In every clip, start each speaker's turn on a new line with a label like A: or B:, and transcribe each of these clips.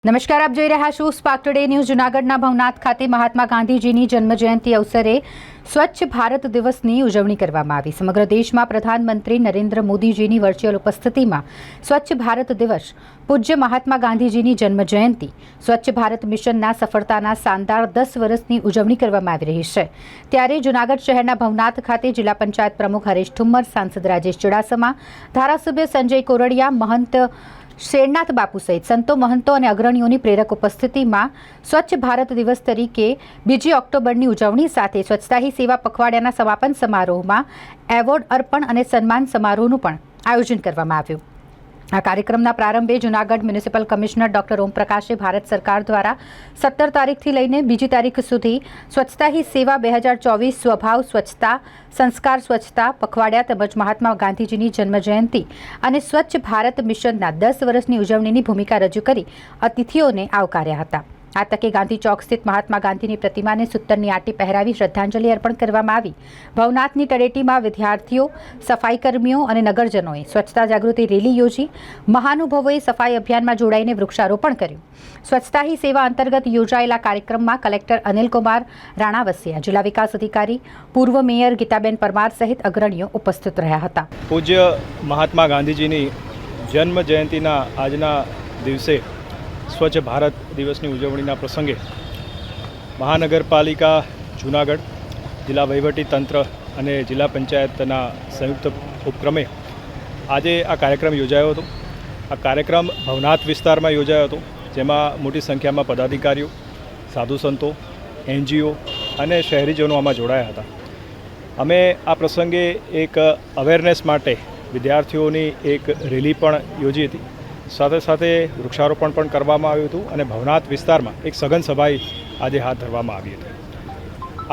A: નમસ્કાર, આપ જોઈ રહ્યા છો સ્પાર્ક ટુડે ન્યૂઝ। જૂનાગઢના ભવનાથ ખાતે મહાત્મા ગાંધીજીની જન્મજયંતિ અવસરે સ્વચ્છ ભારત દિવસની ઉજવણી કરવામાં આવી। સમગ્ર દેશમાં પ્રધાનમંત્રી નરેન્દ્ર મોદીજીની વર્ચ્યુઅલ ઉપસ્થિતિમાં સ્વચ્છ ભારત દિવસ, પૂજ્ય મહાત્મા ગાંધીજીની જન્મજયંતિ, સ્વચ્છ ભારત મિશનના સફળતાના શાનદાર 10 વર્ષની ઉજવણી કરવામાં આવી રહી છે। ત્યારે જૂનાગઢ શહેરના ભવનાથ ખાતે જિલ્લા પંચાયત પ્રમુખ હરેશ ઠુમ્મર, સાંસદ રાજેશ ચુડાસમા, ધારાસભ્ય સંજય કોરડિયા, મહંત શેરનાથ બાપુ સહિત સંતો, મહંતો અને અગ્રણીઓની પ્રેરક ઉપસ્થિતિમાં સ્વચ્છ ભારત દિવસ તરીકે 2 ઓક્ટોબરની ઉજવણી સાથે સ્વચ્છતા હી સેવા પખવાડિયાના સમાપન સમારોહમાં એવોર્ડ અર્પણ અને સન્માન સમારોહનું પણ આયોજન કરવામાં આવ્યું। આ કાર્યક્રમના પ્રારંભે જૂનાગઢ મ્યુનિસિપલ કમિશનર ડોક્ટર ઓમપ્રકાશે ભારત સરકાર દ્વારા 17 તારીખથી લઈને 2 તારીખ સુધી સ્વચ્છતા હી સેવા 2024 સ્વભાવ સ્વચ્છતા, સંસ્કાર સ્વચ્છતા પખવાડિયા તેમજ મહાત્મા ગાંધીજીની જન્મજયંતિ અને સ્વચ્છ ભારત મિશનના 10 વર્ષની ઉજવણીની ભૂમિકા રજૂ કરી અતિથિઓને આવકાર્યા હતા। આ તકે ગાંધી ચોક સ્થિત મહાત્મા ગાંધીની પ્રતિમાને સૂતરની આંટી પહેરાવી શ્રદ્ધાંજલિ અર્પણ કરવામાં આવી। ભવનાથની તળેટીમાં વિદ્યાર્થીઓ, સફાઈ કર્મીઓ અને નગરજનોએ સ્વચ્છતા જાગૃતિ રેલી યોજી મહાનુભાવોએ સફાઈ અભિયાનમાં જોડાઈને વૃક્ષારોપણ કર્યું। સ્વચ્છતા હી સેવા અંતર્ગત યોજાયેલા કાર્યક્રમમાં કલેક્ટર અનિલકુમાર રાણાવસિયા, જિલ્લા વિકાસ અધિકારી, પૂર્વ મેયર ગીતાબેન પરમાર સહિત અગ્રણીઓ ઉપસ્થિત રહ્યા હતા।
B: પૂજ્ય મહાત્મા ગાંધીજીની જન્મ જયંતિના આજના દિવસે સ્વચ્છ ભારત દિવસની ઉજવણીના પ્રસંગે મહાનગરપાલિકા જૂનાગઢ, જિલ્લા વહીવટી તંત્ર અને જિલ્લા પંચાયતના સંયુક્ત ઉપક્રમે આજે આ કાર્યક્રમ યોજાયો હતો। આ કાર્યક્રમ ભવનાથ વિસ્તારમાં યોજાયો હતો, જેમાં મોટી સંખ્યામાં પદાધિકારીઓ, સાધુ સંતો, NGO અને શહેરીજનો આમાં જોડાયા હતા। અમે આ પ્રસંગે એક અવેરનેસ માટે વિદ્યાર્થીઓની એક રેલી પણ યોજી હતી, સાથે સાથે વૃક્ષારોપણ પણ કરવામાં આવ્યું હતું અને ભવનાથ વિસ્તારમાં એક સઘન સભા આજે હાથ ધરવામાં આવી હતી।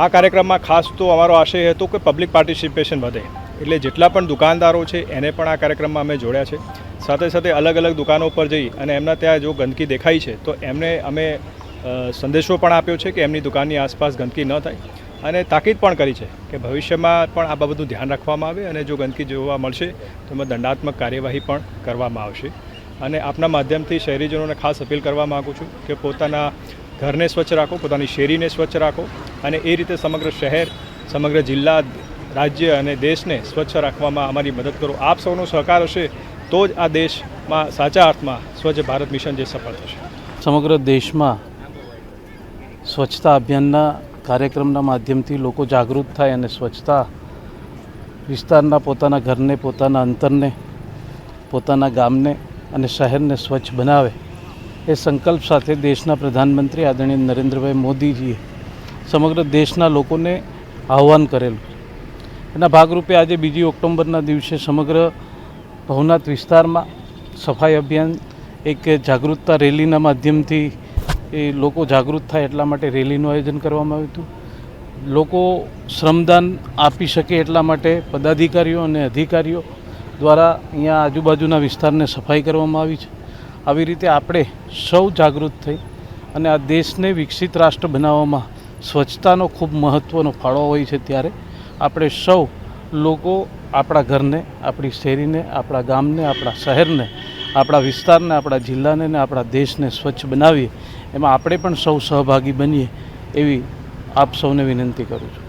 B: આ કાર્યક્રમમાં ખાસ તો અમારો આશય હતો કે પબ્લિક પાર્ટિસિપેશન વધે, એટલે જેટલા પણ દુકાનદારો છે એને પણ આ કાર્યક્રમમાં અમે જોડ્યા છે। સાથે સાથે અલગ અલગ દુકાનો પર જઈ અને એમના ત્યાં જો ગંદકી દેખાઈ છે તો એમને અમે સંદેશો પણ આપ્યો છે કે એમની દુકાનની આસપાસ ગંદકી ન થાય અને તાકીદ પણ કરી છે કે ભવિષ્યમાં પણ આ બાબતનું ધ્યાન રાખવામાં આવે અને જો ગંદકી જોવા મળશે તો એમાં દંડાત્મક કાર્યવાહી પણ કરવામાં આવશે। અને આપના માધ્યમથી શહેરીજનોને ખાસ અપીલ કરવા માગું છું કે પોતાના ઘરને સ્વચ્છ રાખો, પોતાની શેરીને સ્વચ્છ રાખો અને એ રીતે સમગ્ર શહેર, સમગ્ર જિલ્લા, રાજ્ય અને દેશને સ્વચ્છ રાખવામાં અમારી મદદ કરો। આપ સૌનો સહકાર હશે તો જ આ દેશમાં સાચા અર્થમાં સ્વચ્છ ભારત મિશન જે સફળ થશે।
C: સમગ્ર દેશમાં સ્વચ્છતા અભિયાનના કાર્યક્રમના માધ્યમથી લોકો જાગૃત થાય અને સ્વચ્છતા વિસ્તારના પોતાના ઘરને, પોતાના અંતરને, પોતાના ગામને અને શહેરને સ્વચ્છ બનાવે એ સંકલ્પ સાથે દેશના પ્રધાનમંત્રી આદરણીય નરેન્દ્રભાઈ મોદીજીએ સમગ્ર દેશના લોકોને આહ્વાન કરેલું। એના ભાગરૂપે આજે 2 ઓક્ટોબરના દિવસે સમગ્ર ભવનાથ વિસ્તારમાં સફાઈ અભિયાન, એક જાગૃતતા રેલીના માધ્યમથી એ લોકો જાગૃત થાય એટલા માટે રેલીનું આયોજન કરવામાં આવ્યું હતું। લોકો શ્રમદાન આપી શકે એટલા માટે પદાધિકારીઓ અને અધિકારીઓ દ્વારા અહીંયા આજુબાજુના વિસ્તારને સફાઈ કરવામાં આવી છે। આવી રીતે આપણે સૌ જાગૃત થઈ અને આ દેશને વિકસિત રાષ્ટ્ર બનાવવામાં સ્વચ્છતાનો ખૂબ મહત્ત્વનો ફાળો હોય છે, ત્યારે આપણે સૌ લોકો આપણા ઘરને, આપણી શેરીને, આપણા ગામને, આપણા શહેરને, આપણા વિસ્તારને, આપણા જિલ્લાને અને આપણા દેશને સ્વચ્છ બનાવીએ, એમાં આપણે પણ સૌ સહભાગી બનીએ એવી આપ સૌને વિનંતી કરું છું।